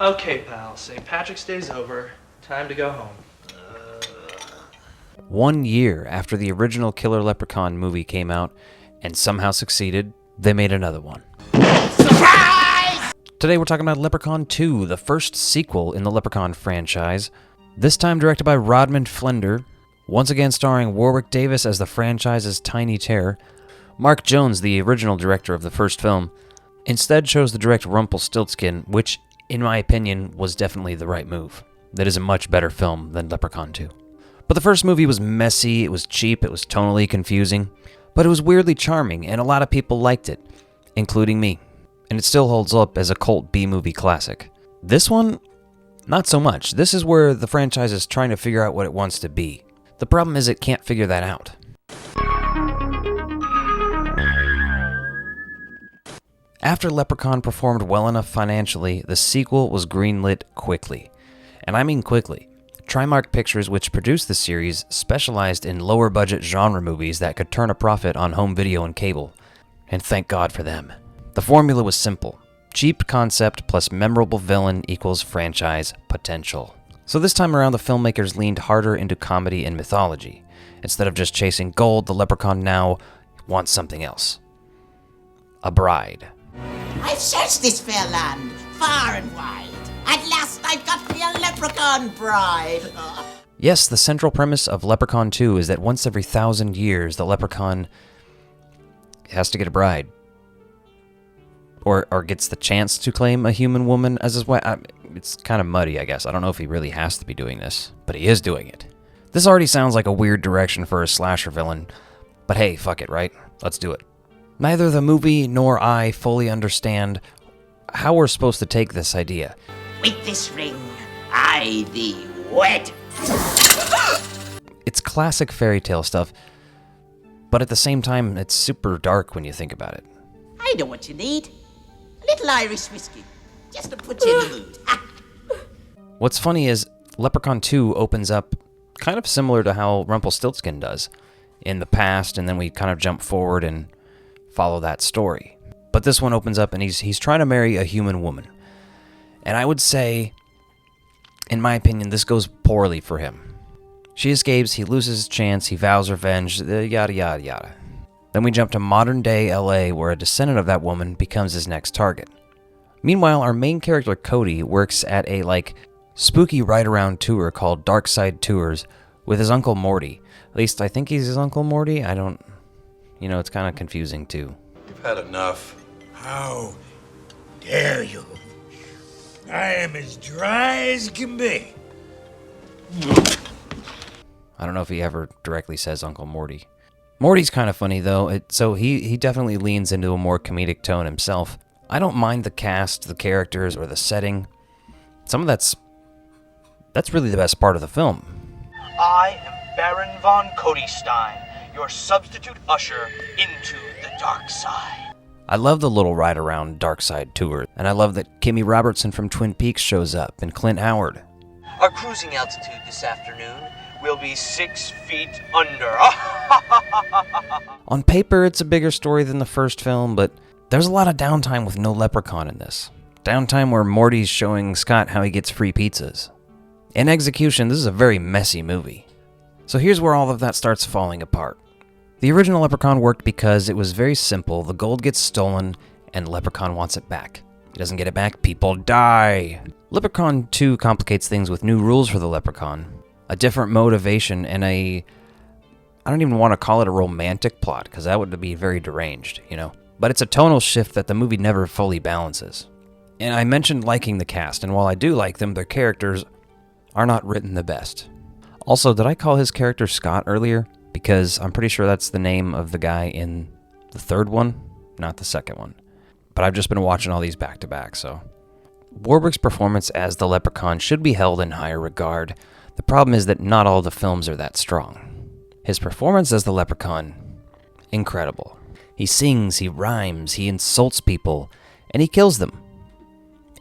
Okay, pal, St. Patrick's Day's over. Time to go home. 1 year after the original Killer Leprechaun movie came out and somehow succeeded, they made another one. Surprise! Today we're talking about Leprechaun 2, the first sequel in the Leprechaun franchise. This time directed by Rodman Flender, once again starring Warwick Davis as the franchise's Tiny Terror. Mark Jones, the original director of the first film, instead chose to direct Rumpelstiltskin, which, in my opinion, was definitely the right move. That is a much better film than Leprechaun 2. But the first movie was messy, it was cheap, it was tonally confusing, but it was weirdly charming, and a lot of people liked it, including me. And it still holds up as a cult B-movie classic. This one, not so much. This is where the franchise is trying to figure out what it wants to be. The problem is it can't figure that out. After Leprechaun performed well enough financially, the sequel was greenlit quickly. And I mean quickly. Trimark Pictures, which produced the series, specialized in lower-budget genre movies that could turn a profit on home video and cable. And thank God for them. The formula was simple. Cheap concept plus memorable villain equals franchise potential. So this time around, the filmmakers leaned harder into comedy and mythology. Instead of just chasing gold, the Leprechaun now wants something else. A bride. I've searched this fair land, far and wide. At last I've got me a leprechaun bride. Yes, the central premise of Leprechaun 2 is that once every 1,000 years, the leprechaun has to get a bride. Or gets the chance to claim a human woman as his wife. It's kind of muddy, I guess. I don't know if he really has to be doing this, but he is doing it. This already sounds like a weird direction for a slasher villain, but hey, fuck it, right? Let's do it. Neither the movie nor I fully understand how we're supposed to take this idea. With this ring, I thee wed. It's classic fairy tale stuff, but at the same time, it's super dark when you think about it. I know what you need. A little Irish whiskey, just to put you in the mood. What's funny is Leprechaun 2 opens up kind of similar to how Rumpelstiltskin does in the past, and then we kind of jump forward and follow that story. But this one opens up and he's trying to marry a human woman. And I would say, in my opinion, this goes poorly for him. She escapes, he loses his chance, he vows revenge, yada yada yada. Then we jump to modern day LA where a descendant of that woman becomes his next target. Meanwhile, our main character Cody works at a spooky ride-around tour called Dark Side Tours with his Uncle Morty. At least I think he's his Uncle Morty. I don't... it's kind of confusing too. You've had enough. How dare you? I am as dry as can be. I don't know if he ever directly says Uncle Morty. Morty's kind of funny though, so he definitely leans into a more comedic tone himself. I don't mind the cast, the characters, or the setting. Some of that's really the best part of the film. I am Baron von Kodestein, your substitute usher into the dark side. I love the little ride around Dark Side tour, and I love that Kimmy Robertson from Twin Peaks shows up, and Clint Howard. Our cruising altitude this afternoon will be 6 feet under. On paper, it's a bigger story than the first film, but there's a lot of downtime with no leprechaun in this. Downtime where Morty's showing Scott how he gets free pizzas. In execution, this is a very messy movie. So here's where all of that starts falling apart. The original Leprechaun worked because it was very simple. The gold gets stolen, and Leprechaun wants it back. He doesn't get it back, people die. Leprechaun 2 complicates things with new rules for the Leprechaun, a different motivation, and I don't even want to call it a romantic plot, because that would be very deranged, But it's a tonal shift that the movie never fully balances. And I mentioned liking the cast, and while I do like them, their characters are not written the best. Also, did I call his character Scott earlier? Because I'm pretty sure that's the name of the guy in the third one, not the second one. But I've just been watching all these back-to-back, so... Warwick's performance as the Leprechaun should be held in higher regard. The problem is that not all the films are that strong. His performance as the Leprechaun, incredible. He sings, he rhymes, he insults people, and he kills them.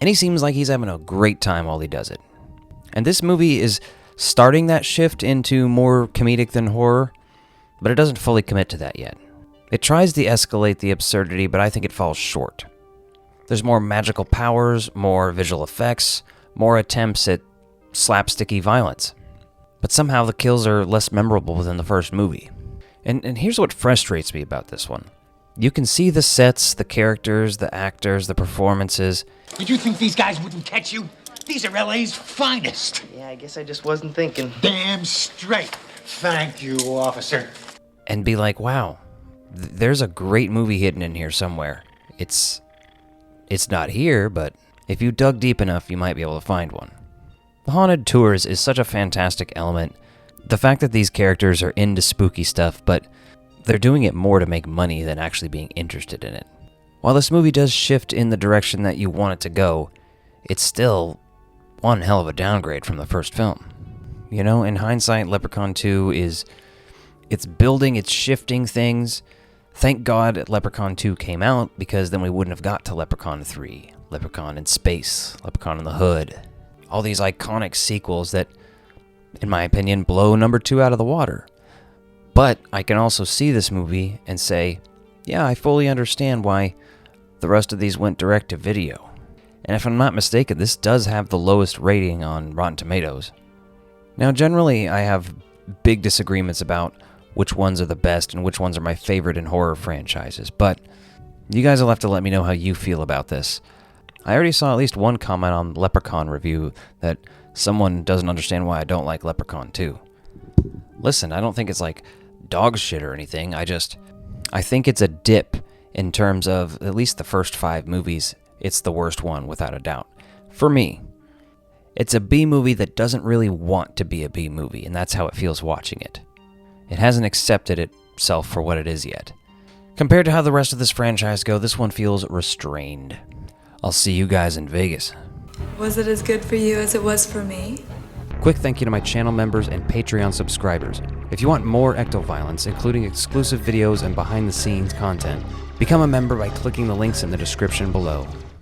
And he seems like he's having a great time while he does it. And this movie is starting that shift into more comedic than horror, but it doesn't fully commit to that yet. It tries to escalate the absurdity, but I think it falls short. There's more magical powers, more visual effects, more attempts at slapsticky violence. But somehow the kills are less memorable than the first movie. And here's what frustrates me about this one. You can see the sets, the characters, the actors, the performances. Did you think these guys wouldn't catch you? These are LA's finest. Yeah, I guess I just wasn't thinking. Damn straight. Thank you, officer. And be like, wow, there's a great movie hidden in here somewhere. It's not here, but if you dug deep enough, you might be able to find one. The Haunted Tours is such a fantastic element. The fact that these characters are into spooky stuff, but they're doing it more to make money than actually being interested in it. While this movie does shift in the direction that you want it to go, it's still one hell of a downgrade from the first film. You know, in hindsight, Leprechaun 2 it's building, it's shifting things. Thank God Leprechaun 2 came out, because then we wouldn't have got to Leprechaun 3, Leprechaun in Space, Leprechaun in the Hood. All these iconic sequels that, in my opinion, blow number 2 out of the water. But I can also see this movie and say, yeah, I fully understand why the rest of these went direct to video. And if I'm not mistaken, this does have the lowest rating on Rotten Tomatoes. Now, generally, I have big disagreements about which ones are the best and which ones are my favorite in horror franchises, but you guys will have to let me know how you feel about this. I already saw at least one comment on Leprechaun review that someone doesn't understand why I don't like Leprechaun 2. Listen, I don't think it's like dog shit or anything. I think it's a dip in terms of at least the first 5 movies. It's the worst one, without a doubt. For me, it's a B movie that doesn't really want to be a B movie, and that's how it feels watching it. It hasn't accepted itself for what it is yet. Compared to how the rest of this franchise go, this one feels restrained. I'll see you guys in Vegas. Was it as good for you as it was for me? Quick thank you to my channel members and Patreon subscribers. If you want more ectoviolence, including exclusive videos and behind-the-scenes content, become a member by clicking the links in the description below.